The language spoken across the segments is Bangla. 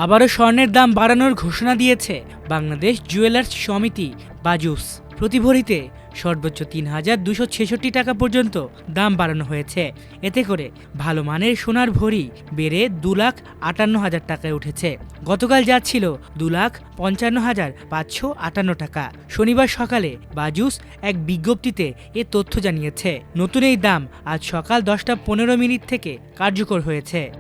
আবারও স্বর্ণের দাম বাড়ানোর ঘোষণা দিয়েছে বাংলাদেশ জুয়েলার্স সমিতি বাজুস। প্রতি ভরিতে সর্বোচ্চ ৩,২৬৬ টাকা পর্যন্ত দাম বাড়ানো হয়েছে। এতে করে ভালো মানের সোনার ভরি বেড়ে ২,৫৮,০০০ টাকায় উঠেছে। গতকাল যা ছিল ২,৫৫,৫৫৮ টাকা। শনিবার সকালে বাজুস এক বিজ্ঞপ্তিতে এ তথ্য জানিয়েছে। নতুন এই দাম আজ সকাল ১০টা ১৫ থেকে কার্যকর হয়েছে।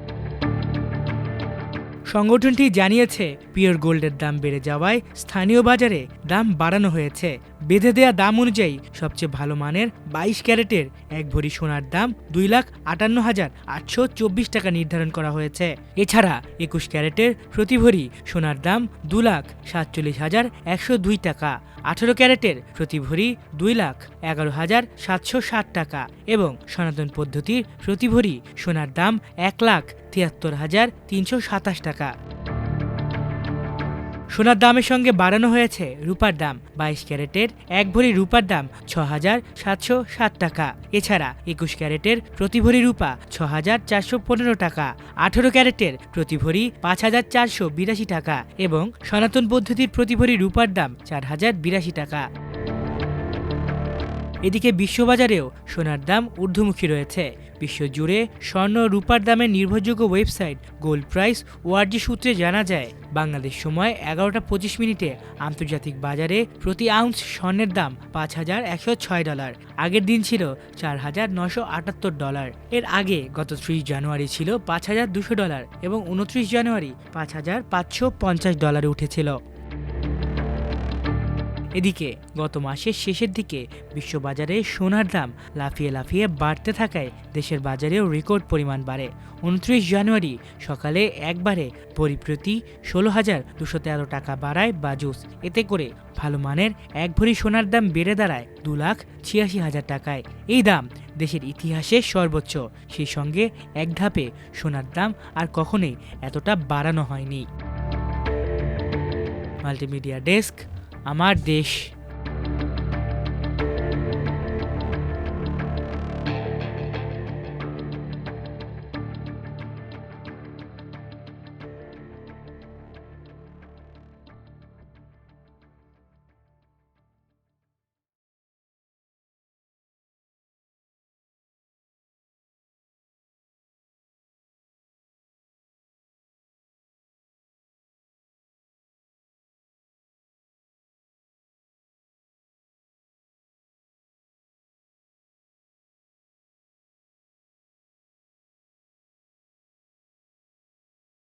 সংগঠনটি জানিয়েছে, পিওর গোল্ডের দাম বেড়ে যাওয়ায় স্থানীয় বাজারে দাম বাড়ানো হয়েছে। বেঁধে দেয়া দাম অনুযায়ী সবচেয়ে ভালো মানের ২২ ক্যারেটের এক ভরি সোনার দাম ২,৫৮,৮২৪ টাকা নির্ধারণ করা হয়েছে। এছাড়া ২১ ক্যারেটের প্রতি ভরি সোনার দাম ২,৪৭,১০২ টাকা, ১৮ ক্যারেটের প্রতি ভরি ২,১১,৭৬০ টাকা এবং সনাতন পদ্ধতির প্রতি ভরি সোনার দাম ১,৭৩,৩২৭ টাকা। সোনার দামের সঙ্গে বাড়ানো হয়েছে রূপার দাম। ২২ ক্যারেটের এক ভরি রূপার দাম ৬,৭৬০ টাকা। এছাড়া ২১ ক্যারেটের প্রতি ভরি রূপা ৬,৪১৫ টাকা, ১৮ ক্যারেটের প্রতি ভরি ৫,৪৮২ টাকা এবং সনাতন পদ্ধতির প্রতি ভরি রূপার দাম ৪,০৮২ টাকা। এদিকে বিশ্ববাজারেও সোনার দাম ঊর্ধ্বমুখী রয়েছে। বিশ্বজুড়ে স্বর্ণ ও রূপার দামের নির্ভরযোগ্য ওয়েবসাইট গোল্ড প্রাইস ওআরজি সূত্রে জানা যায়, বাংলাদেশ সময় ১১টা ২৫ আন্তর্জাতিক বাজারে প্রতি আউন্স স্বর্ণের দাম $৫,১০৬। আগের দিন ছিল $৪,৯৭৮। এর আগে গত ৩০ জানুয়ারি ছিল $৫,২০০ এবং ২৯ জানুয়ারি $৫,৫৫০ উঠেছিল। এদিকে গত মাসের শেষের দিকে বিশ্ববাজারে সোনার দাম লাফিয়ে লাফিয়ে বাড়তে থাকায় দেশের বাজারেও রেকর্ড পরিমাণ বাড়ে। ২৯ জানুয়ারি সকালে একবারে ভরি প্রতি ১৬,২১৩ টাকা বাড়ায় বাজুস। এতে করে ভালো মানের এক ভরি সোনার দাম বেড়ে দাঁড়ায় ২,৮৬,০০০ টাকায়। এই দাম দেশের ইতিহাসে সর্বোচ্চ। সেই সঙ্গে এক ধাপে সোনার দাম আর কখনোই এতটা বাড়ানো হয়নি। মাল্টিমিডিয়া ডেস্ক, আমার দেশ।